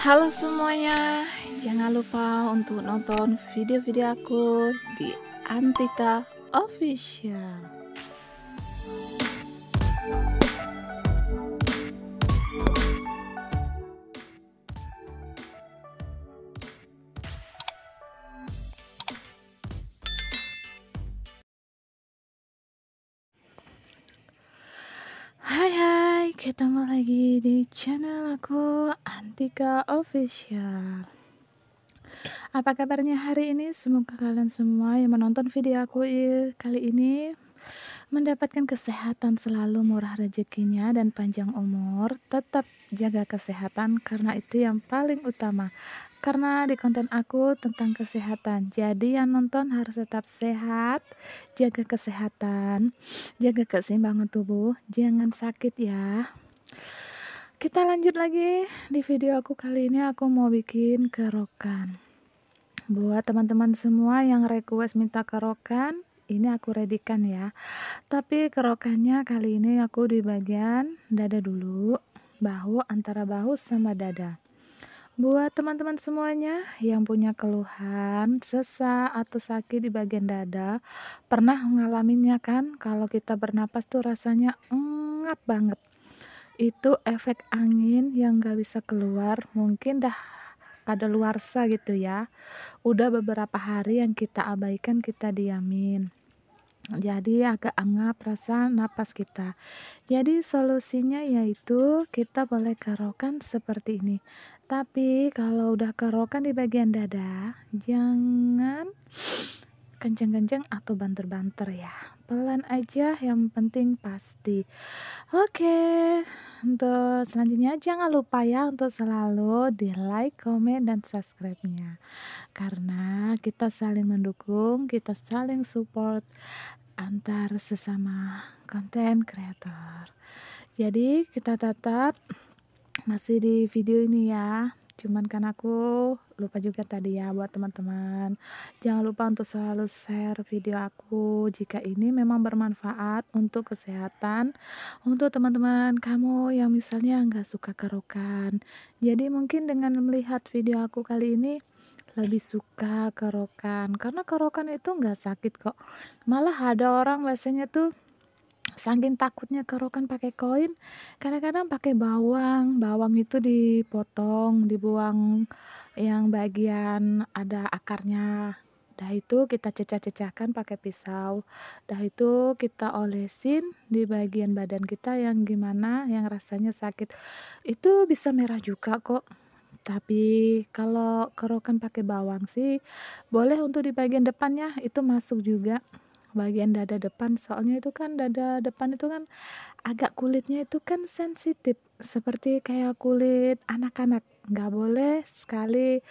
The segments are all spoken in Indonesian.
Halo semuanya, jangan lupa untuk nonton video-video aku di Antika Official. Hai, ketemu lagi di channel aku Antika Official. Apa kabarnya hari ini? Semoga kalian semua yang menonton video aku kali ini mendapatkan kesehatan selalu, murah rezekinya, dan panjang umur. Tetap jaga kesehatan karena itu yang paling utama. Karena di konten aku tentang kesehatan, jadi yang nonton harus tetap sehat, jaga kesehatan, jaga keseimbangan tubuh, jangan sakit ya. Kita lanjut lagi di video aku kali ini. Aku mau bikin kerokan. Buat teman-teman semua yang request minta kerokan, ini aku readykan ya. Tapi kerokannya kali ini aku di bagian dada dulu, bahu, antara bahu sama dada. Buat teman-teman semuanya yang punya keluhan sesak atau sakit di bagian dada, pernah ngalaminnya kan? Kalau kita bernapas tuh rasanya ngap banget. Itu efek angin yang gak bisa keluar, mungkin dah kadaluarsa gitu ya. Udah beberapa hari yang kita abaikan, kita diamin. Jadi agak angap rasa napas kita. Jadi solusinya yaitu kita boleh kerokan seperti ini. Tapi kalau udah kerokan di bagian dada, jangan kenceng-kenceng atau banter-banter ya. Pelan aja, yang penting pasti. Oke, untuk selanjutnya jangan lupa ya untuk selalu di like, komen, dan subscribe-nya. Karena kita saling mendukung, kita saling support antar sesama konten kreator. Jadi kita tetap masih di video ini ya. Cuman kan aku lupa juga tadi ya buat teman-teman. Jangan lupa untuk selalu share video aku jika ini memang bermanfaat untuk kesehatan, untuk teman-teman kamu yang misalnya nggak suka kerokan. Jadi mungkin dengan melihat video aku kali ini lebih suka kerokan, karena kerokan itu nggak sakit kok. Malah ada orang biasanya tuh saking takutnya kerokan pakai koin, kadang-kadang pakai bawang itu dipotong, dibuang yang bagian ada akarnya, dah itu kita cecah-cecahkan pakai pisau, dah itu kita olesin di bagian badan kita yang gimana, yang rasanya sakit, itu bisa merah juga kok. Tapi kalau kerokan pakai bawang sih boleh untuk di bagian depannya, itu masuk juga bagian dada depan, soalnya itu kan dada depan itu kan agak kulitnya itu kan sensitif, seperti kayak kulit anak-anak, nggak boleh sekali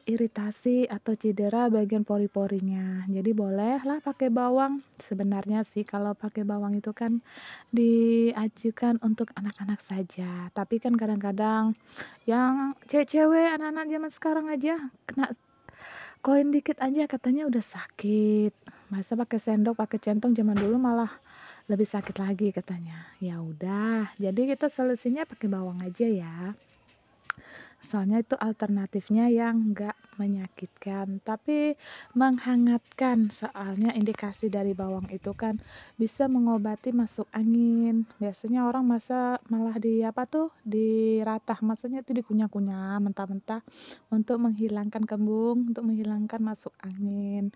iritasi atau cedera bagian pori-porinya. Jadi bolehlah pakai bawang. Sebenarnya sih kalau pakai bawang itu kan diajukan untuk anak-anak saja, tapi kan kadang-kadang yang cewek-cewek, anak-anak zaman sekarang aja kena koin dikit aja katanya udah sakit. Masa pakai sendok, pakai centong, zaman dulu malah lebih sakit lagi katanya. Ya udah, jadi kita solusinya pakai bawang aja ya. Soalnya itu alternatifnya yang enggak menyakitkan, tapi menghangatkan. Soalnya indikasi dari bawang itu kan bisa mengobati masuk angin. Biasanya orang malah diratah, maksudnya itu dikunyah-kunyah mentah-mentah untuk menghilangkan kembung, untuk menghilangkan masuk angin.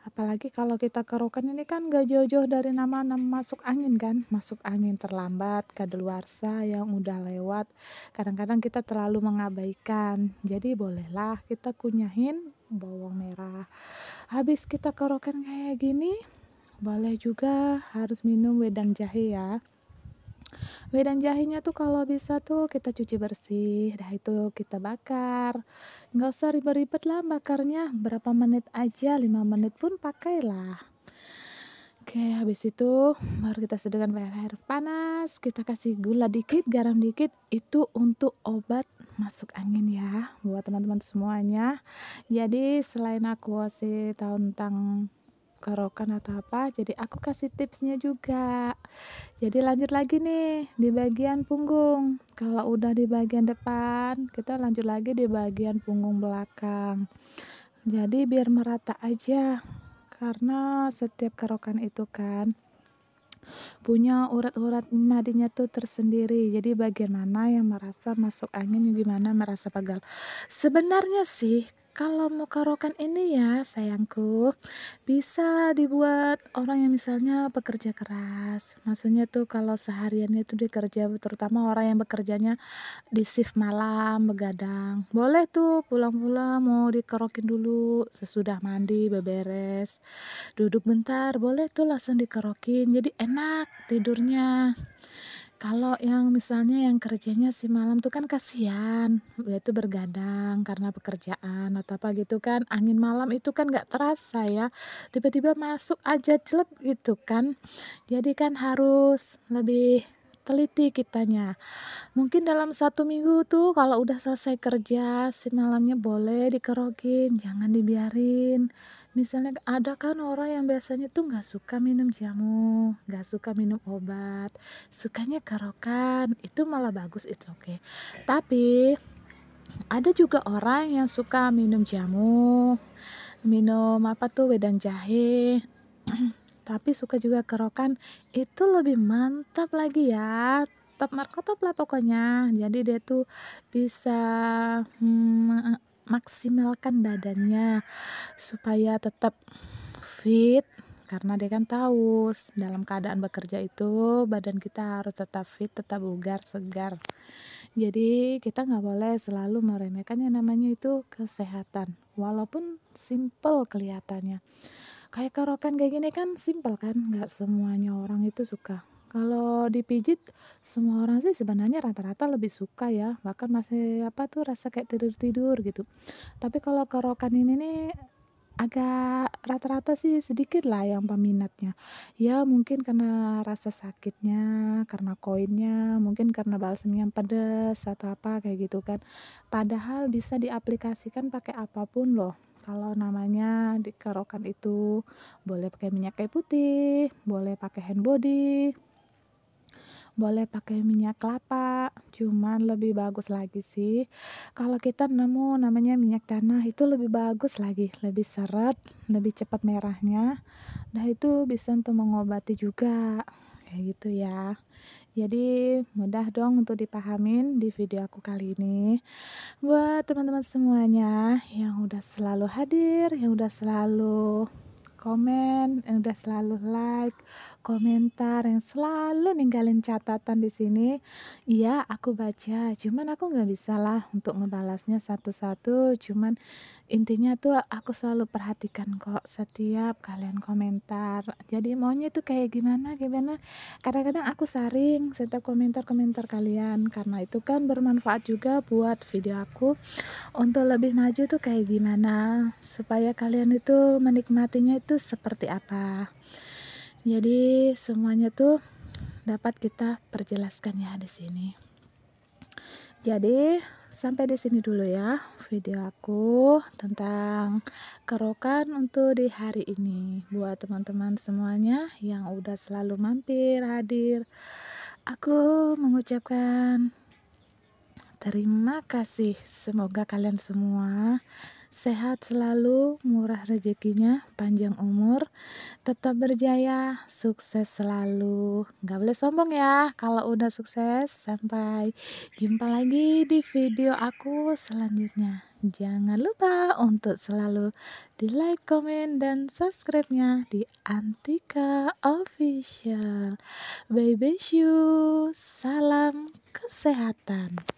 Apalagi kalau kita kerokan ini kan gak jauh-jauh dari nama masuk angin kan, masuk angin terlambat, kadaluarsa yang udah lewat. Kadang-kadang kita terlalu mengabaikan, jadi bolehlah kita kunyahin bawang merah. Habis kita kerokan kayak gini, boleh juga harus minum wedang jahe ya. Wedang jahenya tuh kalau bisa tuh kita cuci bersih, dah itu kita bakar. Nggak usah ribet-ribet lah bakarnya, berapa menit aja, 5 menit pun pakailah. Oke, habis itu baru kita sediakan air panas, kita kasih gula dikit, garam dikit, itu untuk obat masuk angin ya buat teman-teman semuanya. Jadi selain aku kasih tahu tentang kerokan atau apa, jadi aku kasih tipsnya juga. Jadi lanjut lagi nih di bagian punggung. Kalau udah di bagian depan, kita lanjut lagi di bagian punggung belakang. Jadi biar merata aja, karena setiap kerokan itu kan punya urat-urat nadinya tuh tersendiri. Jadi bagian mana yang merasa masuk angin, gimana merasa pegal. Sebenarnya sih kalau mau kerokan ini ya sayangku, bisa dibuat orang yang misalnya pekerja keras. Maksudnya tuh kalau sehariannya tuh dia kerja, terutama orang yang bekerjanya di shift malam begadang, boleh tuh pulang-pulang mau dikerokin dulu sesudah mandi beberes, duduk bentar boleh tuh langsung dikerokin, jadi enak tidurnya. Kalau yang misalnya yang kerjanya si malam tuh kan kasihan, dia tuh bergadang karena pekerjaan atau apa gitu kan, angin malam itu kan nggak terasa ya, tiba-tiba masuk aja celep gitu kan, jadi kan harus lebih teliti kitanya. Mungkin dalam 1 minggu tuh kalau udah selesai kerja, si malamnya boleh dikerokin, jangan dibiarin. Misalnya ada kan orang yang biasanya tuh nggak suka minum jamu, nggak suka minum obat, sukanya kerokan, itu malah bagus, it's okay. Tapi ada juga orang yang suka minum jamu, minum apa tuh wedang jahe, tapi suka juga kerokan, itu lebih mantap lagi ya, top markotop lah pokoknya. Jadi dia tuh bisa maksimalkan badannya supaya tetap fit, karena dia kan tahu dalam keadaan bekerja itu badan kita harus tetap fit, tetap bugar, segar. Jadi kita nggak boleh selalu meremehkan yang namanya itu kesehatan, walaupun simple kelihatannya. Kayak kerokan kayak gini kan simpel kan, nggak semuanya orang itu suka. Kalau dipijit, semua orang sih sebenarnya rata-rata lebih suka ya, bahkan masih apa tuh rasa kayak tidur-tidur gitu. Tapi kalau kerokan ini nih agak rata-rata sih sedikit lah yang peminatnya. Ya mungkin karena rasa sakitnya, karena koinnya, mungkin karena balsam yang pedas atau apa kayak gitu kan. Padahal bisa diaplikasikan pakai apapun loh. Kalau namanya di kerokan itu boleh pakai minyak kayu putih, boleh pakai hand body, boleh pakai minyak kelapa, cuman lebih bagus lagi sih kalau kita nemu namanya minyak tanah, itu lebih bagus lagi, lebih seret, lebih cepat merahnya. Nah itu bisa untuk mengobati juga, kayak gitu ya. Jadi mudah dong untuk dipahamin di video aku kali ini. Buat teman-teman semuanya yang udah selalu hadir, yang udah selalu komen, yang udah selalu like, komentar, yang selalu ninggalin catatan di sini. Iya, aku baca, cuman aku nggak bisa lah untuk ngebalasnya satu-satu. Cuman intinya tuh aku selalu perhatikan kok setiap kalian komentar. Jadi maunya tuh kayak gimana, gimana. Kadang-kadang aku saring setiap komentar-komentar kalian, karena itu kan bermanfaat juga buat video aku untuk lebih maju tuh kayak gimana, supaya kalian itu menikmatinya itu seperti apa. Jadi semuanya tuh dapat kita perjelaskan ya di sini. Jadi sampai di sini dulu ya video aku tentang kerokan untuk di hari ini. Buat teman-teman semuanya yang udah selalu mampir hadir, aku mengucapkan terima kasih. Semoga kalian semua sehat selalu, murah rezekinya, panjang umur, tetap berjaya, sukses selalu. Gak boleh sombong ya kalau udah sukses. Sampai jumpa lagi di video aku selanjutnya. Jangan lupa untuk selalu di like, komen, dan subscribe-nya di Antika Official. Bye bye you. Salam kesehatan.